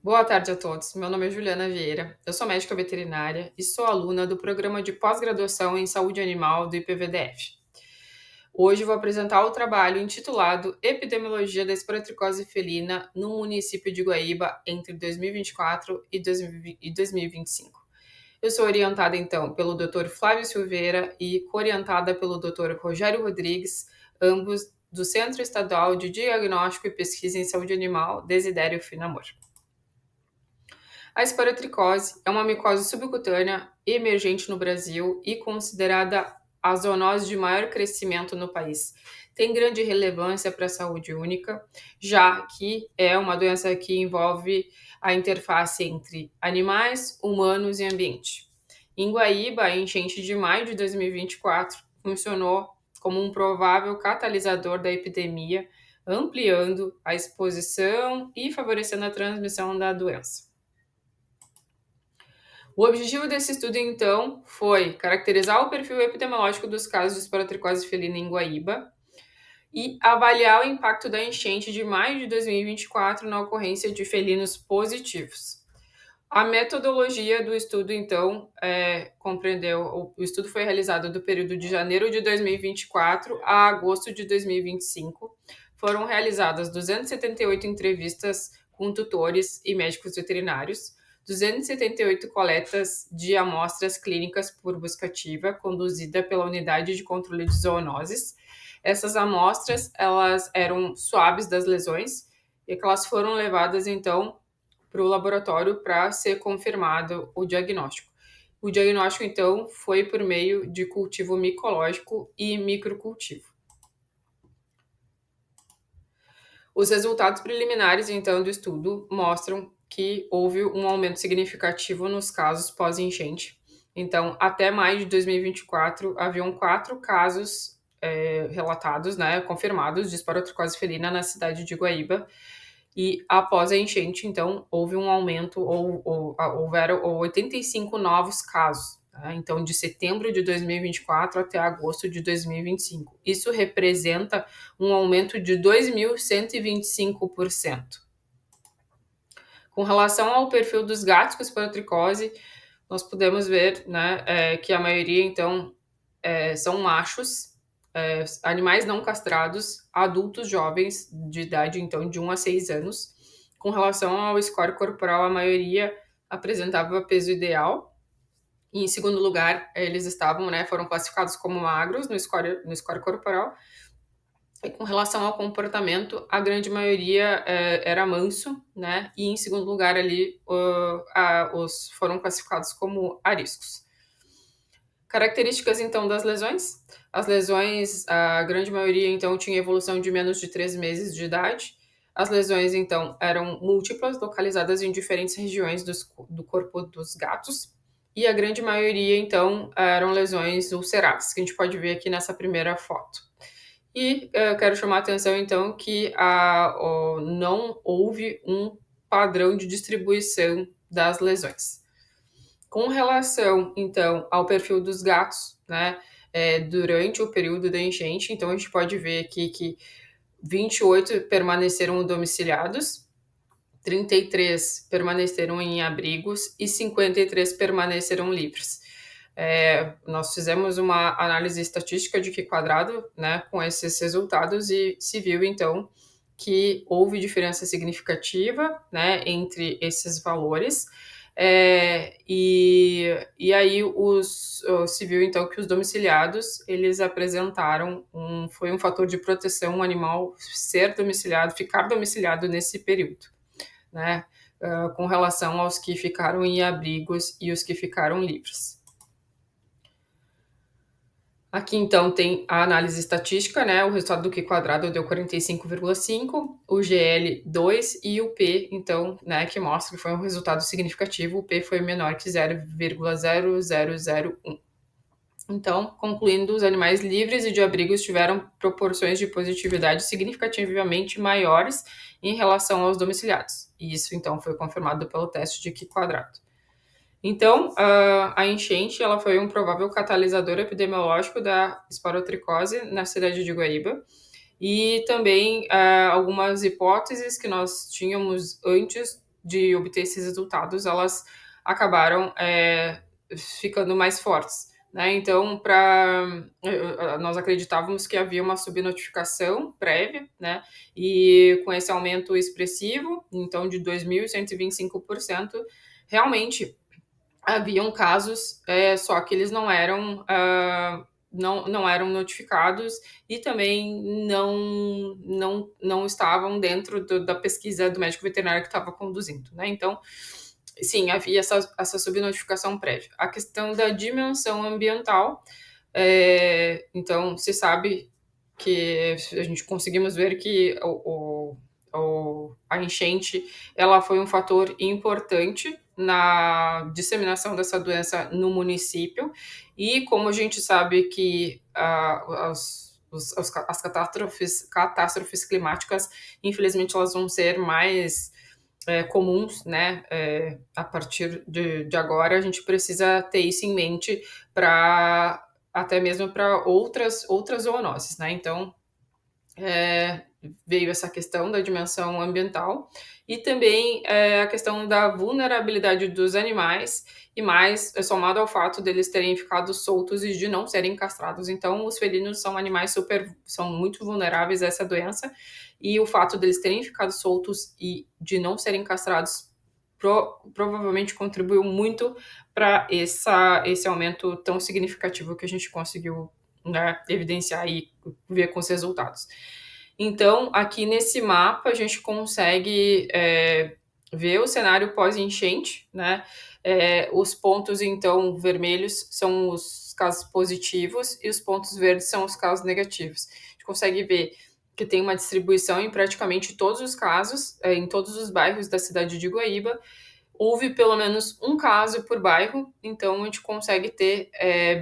Boa tarde a todos. Meu nome é Juliana Vieira. Eu sou médica veterinária e sou aluna do programa de pós-graduação em saúde animal do IPVDF. Hoje vou apresentar o trabalho intitulado Epidemiologia da Esporotricose felina no município de Guaíba entre 2024 e 2025. Eu sou orientada então pelo Dr. Flávio Silveira e coorientada pelo Dr. Rogério Rodrigues, ambos do Centro Estadual de Diagnóstico e Pesquisa em Saúde Animal, Desidério Finamor. A esporotricose é uma micose subcutânea emergente no Brasil e considerada a zoonose de maior crescimento no país. Tem grande relevância para a saúde única, já que é uma doença que envolve a interface entre animais, humanos e ambiente. Em Guaíba, a enchente de maio de 2024 funcionou como um provável catalisador da epidemia, ampliando a exposição e favorecendo a transmissão da doença. O objetivo desse estudo, então, foi caracterizar o perfil epidemiológico dos casos de esporotricose felina em Guaíba e avaliar o impacto da enchente de maio de 2024 na ocorrência de felinos positivos. A metodologia do estudo, então, compreendeu. O estudo foi realizado do período de janeiro de 2024 a agosto de 2025. Foram realizadas 278 entrevistas com tutores e médicos veterinários, 278 coletas de amostras clínicas por busca ativa, conduzida pela Unidade de Controle de Zoonoses. Essas amostras, elas eram suaves das lesões e que elas foram levadas, então, para o laboratório para ser confirmado o diagnóstico. O diagnóstico, então, foi por meio de cultivo micológico e microcultivo. Os resultados preliminares, então, do estudo mostram que houve um aumento significativo nos casos pós-enchente. Então, até maio de 2024, haviam 4 casos relatados, confirmados de esporotricose felina na cidade de Guaíba. E após a enchente, então, houve um aumento, houveram 85 novos casos. Tá? Então, de setembro de 2024 até agosto de 2025. Isso representa um aumento de 2.125%. Com relação ao perfil dos gatos com esporotricose, nós podemos ver que a maioria, então, são machos, animais não castrados, adultos jovens, de idade, então, de 1 a 6 anos. Com relação ao score corporal, a maioria apresentava peso ideal. E, em segundo lugar, eles foram classificados como magros no score corporal. E com relação ao comportamento, a grande maioria era manso, né? E em segundo lugar ali, os foram classificados como ariscos. Características, então, das lesões. As lesões, a grande maioria, então, tinha evolução de menos de 3 meses de idade. As lesões, então, eram múltiplas, localizadas em diferentes regiões do corpo dos gatos. E a grande maioria, então, eram lesões ulceradas, que a gente pode ver aqui nessa primeira foto. E eu quero chamar a atenção, então, que não houve um padrão de distribuição das lesões. Com relação, então, ao perfil dos gatos, durante o período da enchente, então a gente pode ver aqui que 28 permaneceram domiciliados, 33 permaneceram em abrigos e 53 permaneceram livres. Nós fizemos uma análise estatística de Q², com esses resultados e se viu, então, que houve diferença significativa, entre esses valores. E aí se viu, então, que os domiciliados, eles apresentaram foi um fator de proteção o animal ficar domiciliado nesse período, com relação aos que ficaram em abrigos e os que ficaram livres. Aqui, então, tem a análise estatística, o resultado do Q² deu 45,5, o GL2 e o P, então, que mostra que foi um resultado significativo, o P foi menor que 0,0001. Então, concluindo, os animais livres e de abrigos tiveram proporções de positividade significativamente maiores em relação aos domiciliados. E isso, então, foi confirmado pelo teste de Q². Então, a enchente ela foi um provável catalisador epidemiológico da esporotricose na cidade de Guaíba e também algumas hipóteses que nós tínhamos antes de obter esses resultados, elas acabaram ficando mais fortes. Né? Então, nós acreditávamos que havia uma subnotificação prévia, né? E com esse aumento expressivo, então de 2.125%, realmente haviam casos, só que eles não eram não eram notificados e também não estavam dentro da pesquisa do médico veterinário que estava conduzindo, né? Então, sim, havia essa subnotificação prévia. A questão da dimensão ambiental, então, se sabe que a gente conseguimos ver que a enchente ela foi um fator importante na disseminação dessa doença no município, e como a gente sabe que as catástrofes climáticas, infelizmente, elas vão ser mais comuns, né? A partir de agora, a gente precisa ter isso em mente para até mesmo para outras zoonoses, né? Então, veio essa questão da dimensão ambiental e também a questão da vulnerabilidade dos animais, e mais somado ao fato deles terem ficado soltos e de não serem castrados. Então, os felinos são animais são muito vulneráveis a essa doença, e o fato deles terem ficado soltos e de não serem castrados provavelmente contribuiu muito para esse aumento tão significativo que a gente conseguiu, né, evidenciar e ver com os resultados. Então, aqui nesse mapa, a gente consegue ver o cenário pós-enchente, né? Os pontos, então, vermelhos são os casos positivos e os pontos verdes são os casos negativos. A gente consegue ver que tem uma distribuição em praticamente todos os casos, em todos os bairros da cidade de Guaíba. Houve pelo menos um caso por bairro, então a gente consegue ter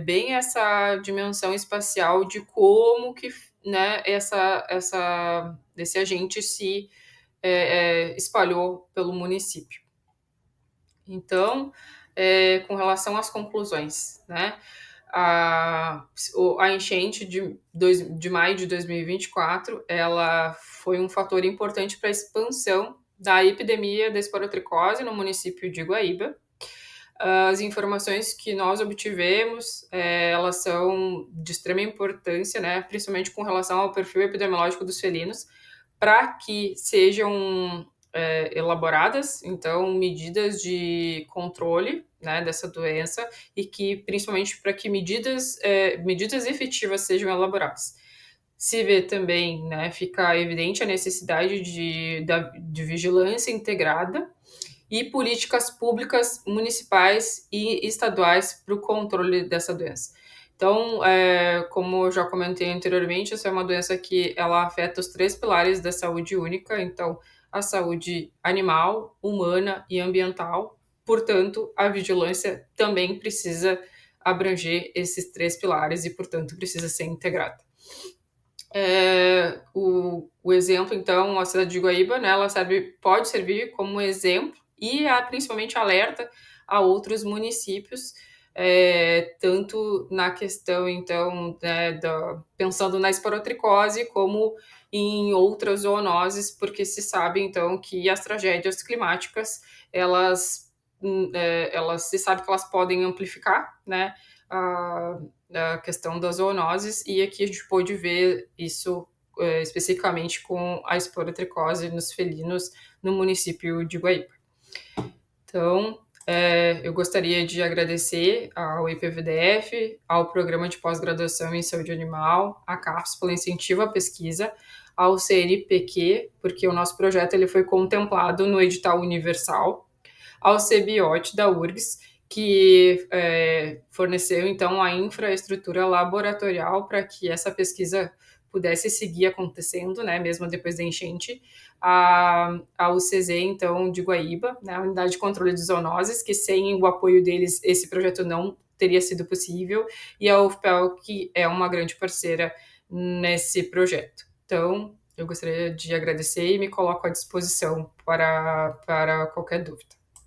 bem essa dimensão espacial de como que, né, esse agente se espalhou pelo município. Então, com relação às conclusões, né, a enchente de maio de 2024, ela foi um fator importante para a expansão da epidemia da esporotricose no município de Guaíba. As informações que nós obtivemos, elas são de extrema importância, né, principalmente com relação ao perfil epidemiológico dos felinos, para que sejam elaboradas, então, medidas de controle, né, dessa doença, e que, principalmente, para que medidas efetivas sejam elaboradas. Se vê também, né, fica evidente a necessidade de vigilância integrada e políticas públicas municipais e estaduais para o controle dessa doença. Então, como eu já comentei anteriormente, essa é uma doença que ela afeta os 3 pilares da saúde única, então, a saúde animal, humana e ambiental. Portanto, a vigilância também precisa abranger esses 3 pilares e, portanto, precisa ser integrada. O exemplo, então, a cidade de Guaíba, né, ela pode servir como exemplo e principalmente alerta a outros municípios, tanto na questão, então, né, pensando na esporotricose, como em outras zoonoses, porque se sabe, então, que as tragédias climáticas, elas se sabe que elas podem amplificar, né, a questão das zoonoses, e aqui a gente pôde ver isso especificamente com a esporotricose nos felinos no município de Guaíba. Então, eu gostaria de agradecer ao IPVDF, ao Programa de Pós-Graduação em Saúde Animal, à CAPES pelo incentivo à pesquisa, ao CNPq, porque o nosso projeto ele foi contemplado no edital universal, ao CBIOT da URGS, que forneceu, então, a infraestrutura laboratorial para que essa pesquisa pudesse seguir acontecendo, né, mesmo depois da enchente, a UCZ, então, de Guaíba, né, a Unidade de Controle de Zoonoses, que sem o apoio deles, esse projeto não teria sido possível, e a UFPEL, que é uma grande parceira nesse projeto. Então, eu gostaria de agradecer e me coloco à disposição para qualquer dúvida.